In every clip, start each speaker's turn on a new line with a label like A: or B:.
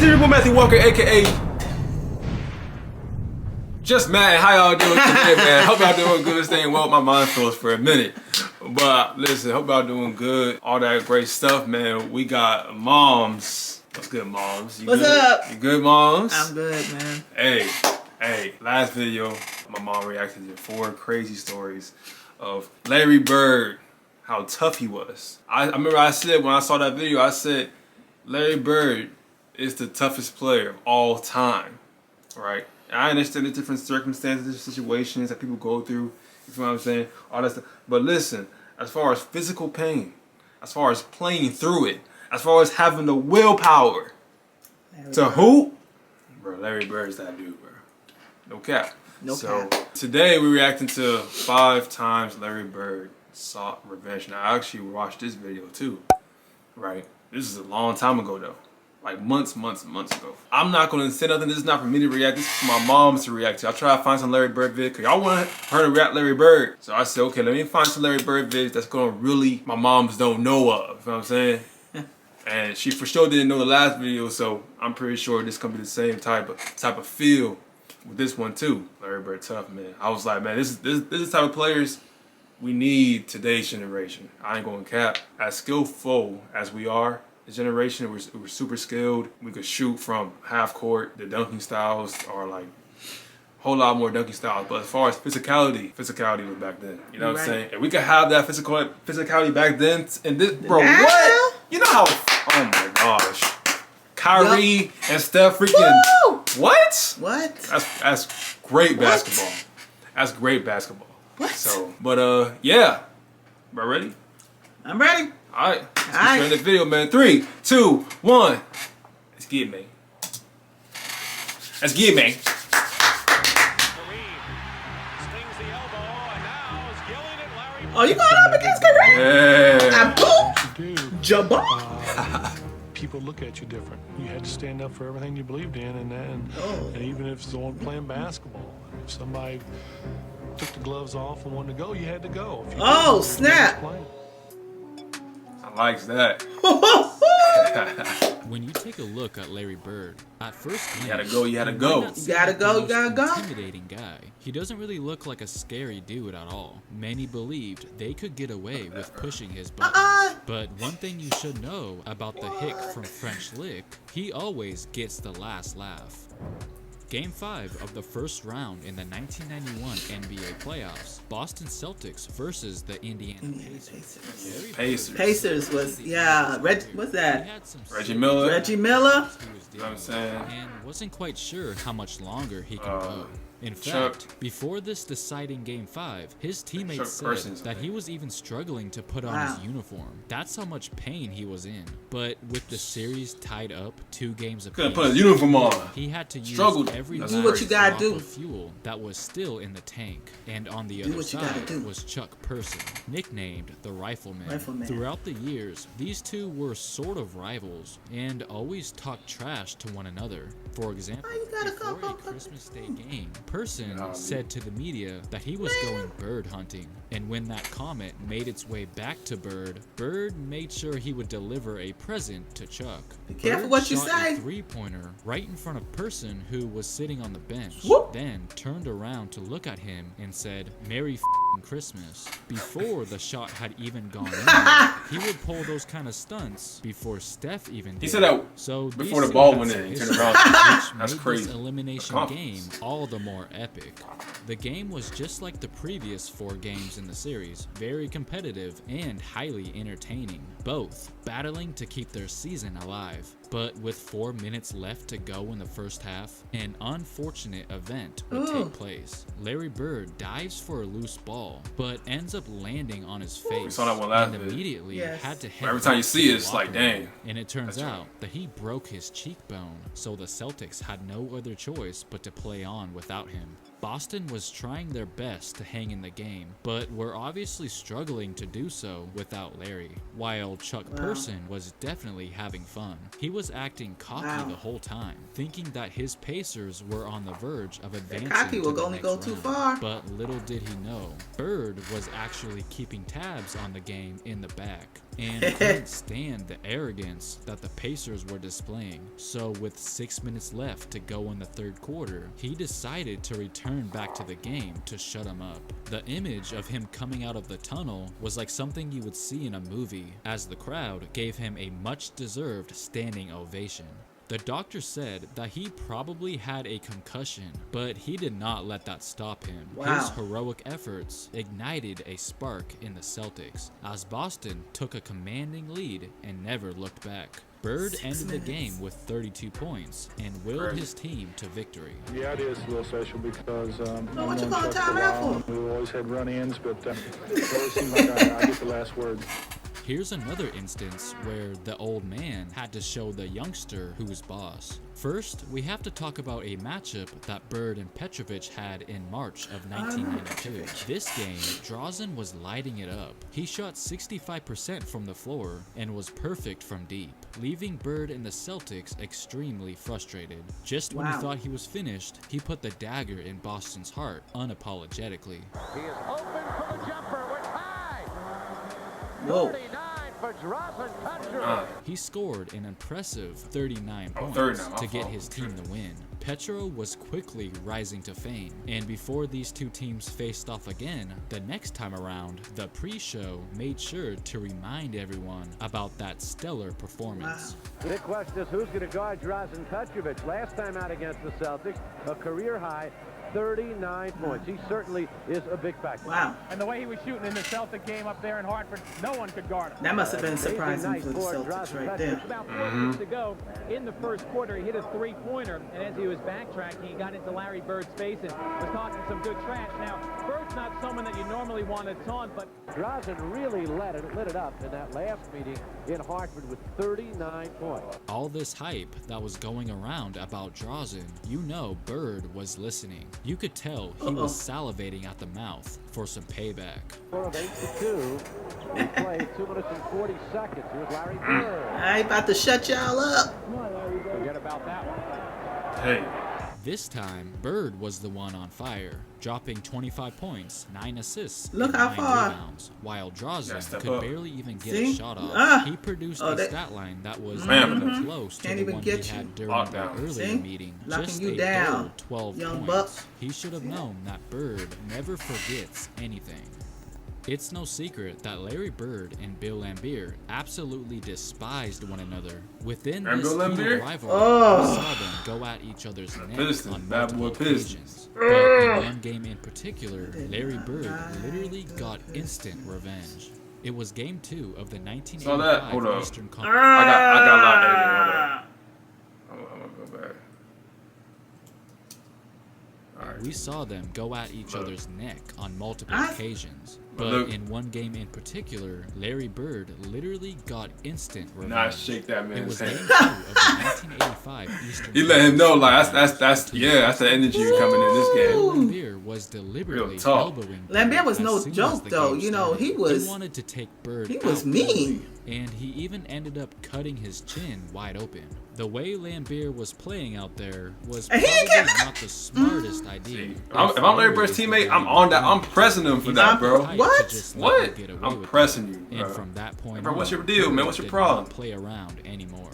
A: is your boy Matthew Walker, aka JustMatt. How y'all doing today, man? Hope y'all doing good. Staying well. My mind froze for a minute. But listen, hope y'all doing good. All that great stuff, man. We got moms. What's good, moms? You
B: What's
A: good?
B: up?
A: You good, moms?
B: I'm good, man.
A: Hey, last video, my mom reacted to 4 crazy stories of Larry Bird, how tough he was. I remember I said, when I saw that video, I said, Larry Bird is the toughest player of all time, right? And I understand the different circumstances, situations that people go through, you feel what I'm saying? All that stuff. But listen, as far as physical pain, as far as playing through it, as far as having the willpower to hoop, bro, Larry Bird's that dude, bro. No cap.
B: No
A: so
B: cap.
A: Today we're reacting to 5 times Larry Bird sought revenge. Now I actually watched this video too, right? This is a long time ago though. Like months ago. I'm not gonna say nothing. This is not for me to react. This is for my mom to react to. I try to find some Larry Bird vid because y'all want her to react Larry Bird. So I said, okay, let me find some Larry Bird vids that's gonna really my moms don't know of. You know what I'm saying? And she for sure didn't know the last video, so I'm pretty sure this gonna be the same type of feel with this one too. Larry Bird tough, man. I was like, man, this is the type of players we need today's generation. I ain't going cap. As skillful as we are, this generation, we're super skilled. We could shoot from half court. The dunking styles are like a whole lot more dunking styles. But as far as physicality was back then. You know what I'm saying? And we could have that physicality back then. And this, bro, what? You know how? Oh my gosh. Kyrie and Steph freaking. Woo! What?
B: What?
A: That's great basketball. That's great basketball.
B: What?
A: So, but yeah. Bro, ready?
B: I'm ready.
A: All right. Let's get straight in the video, man. 3, 2, 1. Let's get it, man. Let's get it, man.
B: Oh, you going up against Kareem?
A: Yeah.
B: Boom. Jabba.
C: People look at you different. You had to stand up for everything you believed in, and even if it's the one playing basketball, if somebody took the gloves off and wanted to go, you had to go. If you
B: Oh, snap.
A: I like that.
D: When you take a look at Larry Bird, at first glance,
A: You gotta go.
B: You gotta go.
D: Intimidating guy. He doesn't really look like a scary dude at all. Many believed they could get away with pushing his buttons. But one thing you should know about the hick from French Lick, he always gets the last laugh. Game 5 of the first round in the 1991 NBA playoffs, Boston Celtics versus the Indiana Pacers.
A: Pacers
B: was, what's that?
A: Reggie Miller.
B: Reggie Miller.
A: You know what I'm saying?
D: And wasn't quite sure how much longer he can go. In
A: Chuck.
D: fact, before this deciding Game 5, his teammates said that he was even struggling to put on his uniform. That's how much pain he was in. But with the series tied up 2 games apiece,
A: Couldn't put his uniform on.
D: he had to use every
B: Do what you gotta do.
D: drop of fuel that was still in the tank. And on the other side was Chuck Person, nicknamed the Rifleman. Throughout the years, these two were sort of rivals and always talked trash to one another. For example, before a Christmas Day game, Person said to the media that he was going bird hunting, and when that comment made its way back to Bird, Bird made sure he would deliver a present to Chuck.
B: Be careful what you say.
D: A 3-pointer right in front of Person, who was sitting on the bench, then turned around to look at him and said, "Merry Christmas." Before the shot had even gone in, he would pull those kind of stunts before Steph even did.
A: He said that
D: so
A: before the ball went in. He turned around. That's crazy.
D: This elimination game all the more epic. The game was just like the previous 4 games in the series, very competitive and highly entertaining, both battling to keep their season alive. But with 4 minutes left to go in the first half, an unfortunate event would take place. Larry Bird dives for a loose ball, but ends up landing on his face.
A: We saw that one last
D: and immediately had to head
A: every time you see it, it's like,
D: room.
A: dang.
D: And it turns out that he broke his cheekbone, so the Celtics had no other choice but to play on without him. Boston was trying their best to hang in the game, but were obviously struggling to do so without Larry, while Chuck Person was definitely having fun. He was acting cocky the whole time, thinking that his Pacers were on the verge of advancing
B: cocky
D: to
B: will
D: the
B: only
D: next
B: go too
D: round.
B: far.
D: But little did he know, Bird was actually keeping tabs on the game in the back. and couldn't stand the arrogance that the Pacers were displaying. So with 6 minutes left to go in the third quarter, he decided to return back to the game to shut him up. The image of him coming out of the tunnel was like something you would see in a movie, as the crowd gave him a much-deserved standing ovation. The doctor said that he probably had a concussion, but he did not let that stop him.
B: Wow.
D: His heroic efforts ignited a spark in the Celtics, as Boston took a commanding lead and never looked back. Bird ended the game with 32 points and willed his team to victory.
C: Yeah, it is a little special because
B: what you calling timeout for?
C: we always had run-ins, but it always seemed like I get the last word.
D: Here's another instance where the old man had to show the youngster who's boss. First, we have to talk about a matchup that Bird and Petrović had in March of 1992. This game, Drazen was lighting it up. He shot 65% from the floor and was perfect from deep, leaving Bird and the Celtics extremely frustrated. Just when he thought he was finished, he put the dagger in Boston's heart unapologetically.
E: He is open for the jumper. We're tied.
B: Whoa.
E: 39 for Drazen Petrović.
D: He scored an impressive 39 points to get his team the win. Petro was quickly rising to fame, and before these two teams faced off again, the next time around, the pre-show made sure to remind everyone about that stellar performance.
E: The big question is who's going to guard Drazen Petrović. Last time out against the Celtics, a career high 39 points. He certainly is a big factor.
B: Wow.
F: And the way he was shooting in the Celtic game up there in Hartford, no one could guard him.
B: That must have been surprising for the Celtics right there.
F: About 4 minutes to go in the first quarter, he hit a three-pointer, and as he was backtracking, he got into Larry Bird's face and was talking some good trash. Now, Bird's not someone that you normally want to taunt, but
E: Drazen really lit it up in that last meeting in Hartford with 39 points.
D: All this hype that was going around about Drazen, you know Bird was listening. You could tell he was salivating at the mouth for some payback.
E: 4 of 8 to 2. We played 2 minutes and 40 seconds. Here's Larry Bird.
B: I ain't about to shut y'all up.
F: forget about that one.
A: Hey.
D: This time, Bird was the one on fire, dropping 25 points, 9 assists,
B: Look
D: and
B: how
D: 9
B: far.
D: rebounds, while Drazen
A: Step
D: could
A: up.
D: barely even get
B: See?
D: a shot off. He produced a
B: that-
D: stat line that was
A: Man.
D: not even close to
B: Can't
D: the
B: even
D: one
B: get
D: he
B: you.
D: had during
A: Lockdown.
D: the earlier
B: See?
D: meeting.
B: Locking
D: Just
B: you
D: a
B: down,
D: dull 12
B: young
D: points.
B: buck.
D: He should have known that Bird never forgets anything. It's no secret that Larry Bird and Bill Laimbeer absolutely despised one another. Within
A: And
D: this
A: Bill
D: heated
A: Laimbeer?
D: rivalry, we saw them go at each other's necks
A: Pistons,
D: on
A: bad boy
D: multiple
A: Pistons.
D: occasions. But in one game in particular, Larry Bird literally got instant revenge. It was Game 2 of the
A: Saw that?
D: 1985
A: Hold up.
D: Eastern Conference.
A: I got a lot of I'm gonna go back. Alright.
D: We saw them go at each other's neck on multiple
B: I-
D: occasions.
A: But
D: But
A: look-
D: in one game in particular, Larry Bird literally got instant revenge.
A: Not shake that
D: It
A: man's
D: was Game
A: hand.
D: 2 of the 1985 Eastern
A: He let him know, like
D: Conference.
A: that's the energy coming in this game.
D: Laimbeer was deliberately
A: Real talk.
D: elbowing Bird
B: Laimbeer was
D: as
B: no
D: soon as
B: joke,
D: the
B: though.
D: game
B: You know,
D: started.
B: he was-
D: wanted to take Bird
B: he was
D: out
B: mean.
D: early, and he even ended up cutting his chin wide open. The way Laimbeer was playing out there was
B: And he
D: probably
B: ain't get-
D: not the smartest idea.
A: If I'm Larry Bird's teammate, I'm on that. I'm pressing him for that, bro.
B: What?
A: What? I'm pressing you,
D: And
A: bro.
D: from that point
A: Bro, what's
D: on,
A: your deal, man? What's your
D: Bird did
A: problem?
D: not play around anymore.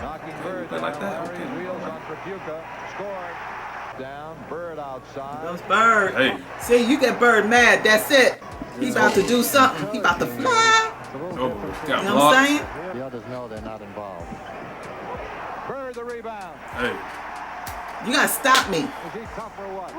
E: Knocking Bird
A: Play like
E: down.
A: that,
E: Larry's
A: okay.
E: wheels on Petrović. Scored. Down. Bird outside.
B: Goes Bird.
A: Hey.
B: See, you get Bird mad. That's it. He about to do something. He about to fly.
E: It's a little
A: Oh,
E: different.
A: got
B: You know what I'm
A: blocked.
B: saying?
E: The others know they're not involved. Bird the rebound.
A: Hey.
B: You gotta stop me.
E: Is he tough or what?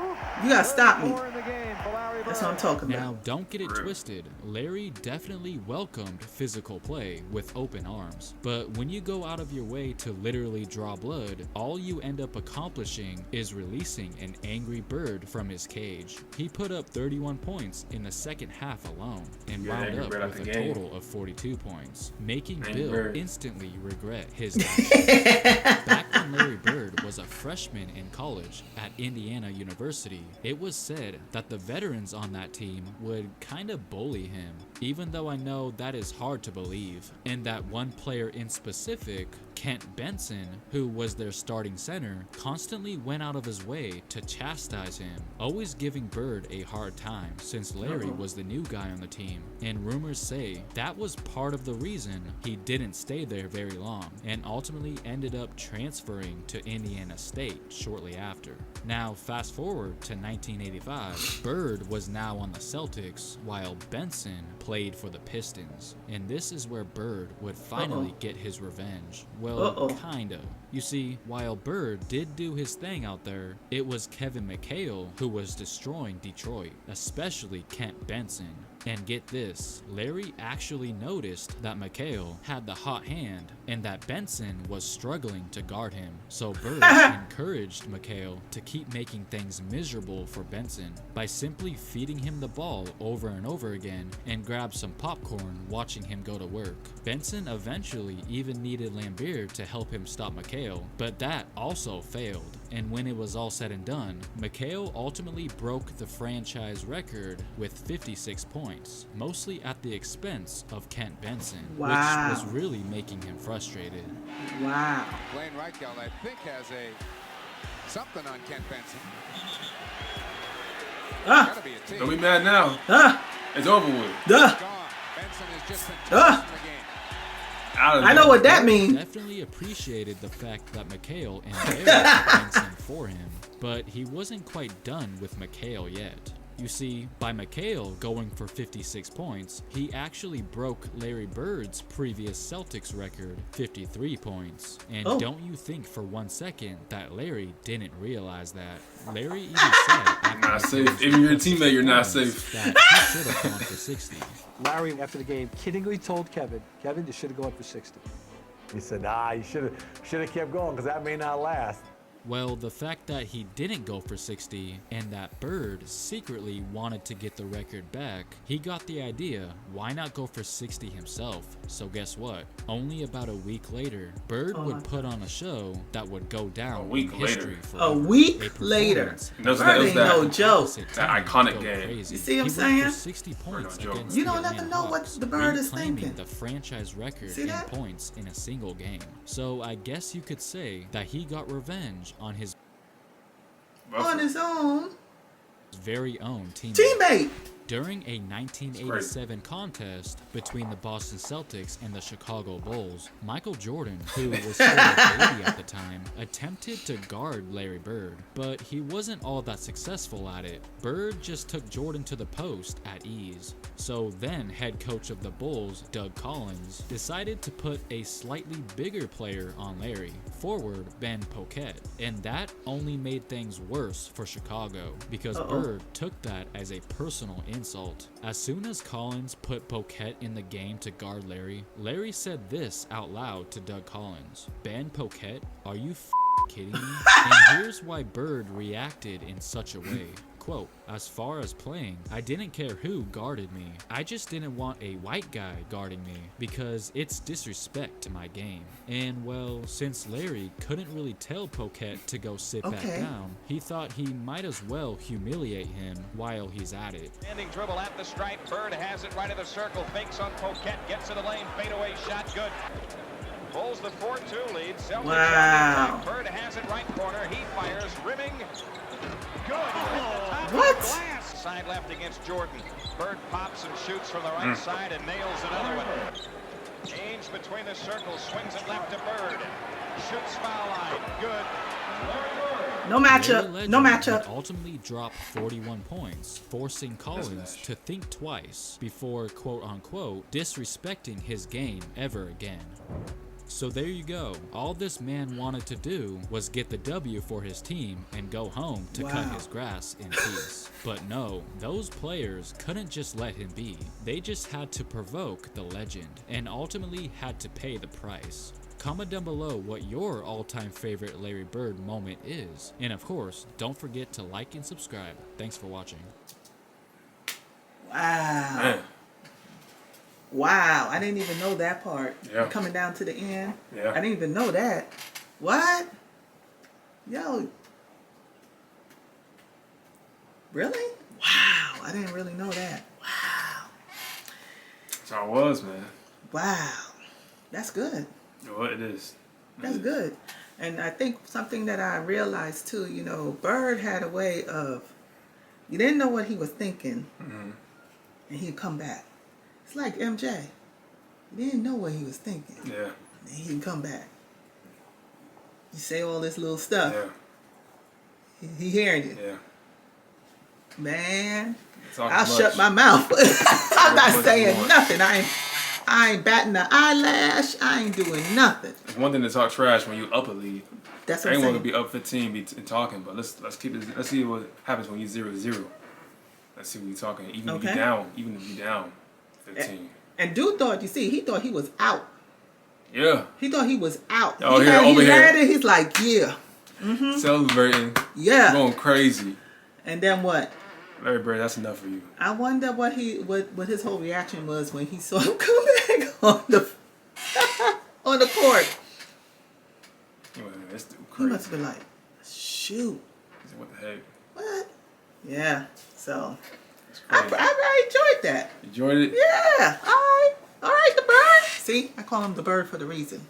B: You gotta stop me.
E: More in the game for Larry
B: That's
E: Bird.
B: what I'm talking about.
D: Now, don't get it
A: Rude.
D: twisted. Larry definitely welcomed physical play with open arms. But when you go out of your way to literally draw blood, all you end up accomplishing is releasing an angry Bird from his cage. He put up 31 points in the second half alone and
A: Yeah,
D: wound
A: Angry
D: up
A: Bird out
D: with
A: the
D: a
A: game.
D: total of 42 points, making
A: Angry
D: Bill
A: Bird.
D: instantly regret his actions. Back when Larry Bird was a freshman in college at Indiana University, it was said that the veterans on that team would kind of bully him, even though I know that is hard to believe, and that one player in specific Kent Benson, who was their starting center, constantly went out of his way to chastise him, always giving Bird a hard time since Larry was the new guy on the team. And rumors say that was part of the reason he didn't stay there very long and ultimately ended up transferring to Indiana State shortly after. Now fast forward to 1985, Bird was now on the Celtics while Benson played for the Pistons, and this is where Bird would finally get his revenge. Well, kinda. You see, while Bird did do his thing out there, it was Kevin McHale who was destroying Detroit, especially Kent Benson. And get this, Larry actually noticed that McHale had the hot hand and that Benson was struggling to guard him. So Bird encouraged McHale to keep making things miserable for Benson by simply feeding him the ball over and over again and grab some popcorn watching him go to work. Benson eventually even needed Laimbeer to help him stop McHale, but that also failed. And when it was all said and done, McHale ultimately broke the franchise record with 56 points, mostly at the expense of Kent Benson, which was really making him frustrated.
B: Wow.
G: Blaine Reichelt, I think, has something on Kent Benson. Gotta be a team.
A: Don't be mad now. It's over with.
G: Benson has just been tossed in the game.
B: I know what that means.
D: Definitely appreciated the fact that McHale embarrassed Benson for him, but he wasn't quite done with McHale yet. You see, by McHale going for 56 points, he actually broke Larry Bird's previous Celtics record, 53 points. And don't you think for 1 second that Larry didn't realize that. Larry even said
A: you're not safe. If you're a teammate, you're not safe.
D: That he should have gone for 60.
H: Larry, after the game, kiddingly told Kevin, you should have gone for 60.
I: He said, nah, you should have kept going because that may not last.
D: Well, the fact that he didn't go for 60 and that Bird secretly wanted to get the record back, he got the idea, why not go for 60 himself? So guess what? Only about a week later, Bird would put on a show that would go down in history forever.
B: A week later.
A: Bird
B: ain't no joke.
A: That iconic game.
B: You see what I'm saying?
D: 60 points against
B: you don't
D: the
B: ever
D: Atlanta
B: know what
D: Hawks,
B: the Bird is
D: reclaiming
B: thinking.
D: The franchise record in points in a single game. So I guess you could say that he got revenge on his
B: own
D: very own
B: teammate.
D: During a 1987 contest between the Boston Celtics and the Chicago Bulls, Michael Jordan, who was still a baby at the time, attempted to guard Larry Bird, but he wasn't all that successful at it. Bird just took Jordan to the post at ease. So then head coach of the Bulls, Doug Collins, decided to put a slightly bigger player on Larry, forward Ben Poquette, and that only made things worse for Chicago because Bird took that as a personal insult. As soon as Collins put Poquette in the game to guard Larry, Larry said this out loud to Doug Collins: "Ben Poquette, are you kidding me?" And here's why Bird reacted in such a way. Quote, "As far as playing, I didn't care who guarded me. I just didn't want a white guy guarding me because it's disrespect to my game." And well, since Larry couldn't really tell Poquette to go sit back down, he thought he might as well humiliate him while he's at it.
J: Standing dribble at the stripe. Bird has it right of the circle. Fakes on Poquette. Gets to the lane. Fadeaway shot. Good. Pulls the 4-2 lead. Celtics on the Bird has it right corner. He fires. Rimming. Good.
B: What?
J: Side left against Jordan. Bird pops and shoots from the right side and nails another one. Ainge between the circles, swings it left to Bird. Shoots foul line. Good.
B: No matchup. No matchup.
D: Ultimately dropped 41 points, forcing Collins to think twice before quote unquote disrespecting his game ever again. So there you go. All this man wanted to do was get the W for his team and go home to cut his grass in peace. But no, those players couldn't just let him be. They just had to provoke the legend and ultimately had to pay the price. Comment down below what your all-time favorite Larry Bird moment is. And of course, don't forget to like and subscribe. Thanks for watching.
B: Wow.
A: Man.
B: Wow, I didn't even know that part.
A: Yeah.
B: Coming down to the end.
A: Yeah.
B: I didn't even know that. What? Yo. Really? Wow, I didn't really know that. Wow.
A: That's how it was, man.
B: Wow. That's good.
A: Well, it is.
B: That's good. And I think something that I realized too, you know, Bird had a way of, you didn't know what he was thinking, and he'd come back. It's like MJ. You didn't know what he was thinking.
A: Yeah.
B: And he'd come back. You say all this little stuff.
A: Yeah.
B: He hearing you.
A: Yeah.
B: Man,
A: Talk
B: I'll
A: much.
B: shut my mouth. I'm not saying nothing. I ain't batting an eyelash. I ain't doing nothing.
A: It's one thing to talk trash when you up a lead.
B: That's what
A: I
B: I'm
A: ain't
B: saying.
A: want to be up 15 and talking, but let's keep it. Let's see what happens when you 0-0. Let's see what you're talking. Even if you down 15.
B: And dude thought, you see, he thought he was out.
A: Yeah.
B: He thought he was out.
A: Oh,
B: he had it. He's like, yeah.
A: Celebrating.
B: Yeah.
A: Going crazy.
B: And then what?
A: Larry Bird, that's enough for you.
B: I wonder what his whole reaction was when he saw him come back on the on the court.
A: This dude
B: He
A: crazy.
B: must have been like, shoot.
A: He said, what the heck?
B: What? Yeah. So
A: I
B: enjoyed that.
A: Enjoyed it?
B: Yeah. All right, the bird. See, I call him the bird for the reason.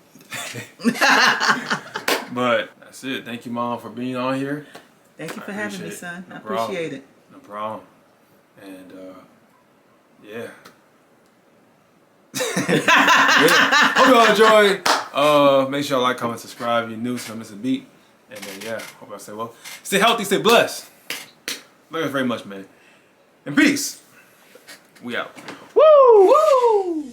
A: But that's it. Thank you, Mom, for being on here.
B: Thank you for having me, son.
A: No
B: I
A: problem.
B: appreciate it.
A: No problem. And yeah. Hope y'all enjoyed. Make sure y'all like, comment, subscribe if you're new, so don't miss a beat. And yeah, hope y'all stay well. Stay healthy, stay blessed. Love you very much, man. And peace. We out.
B: Woo! Woo!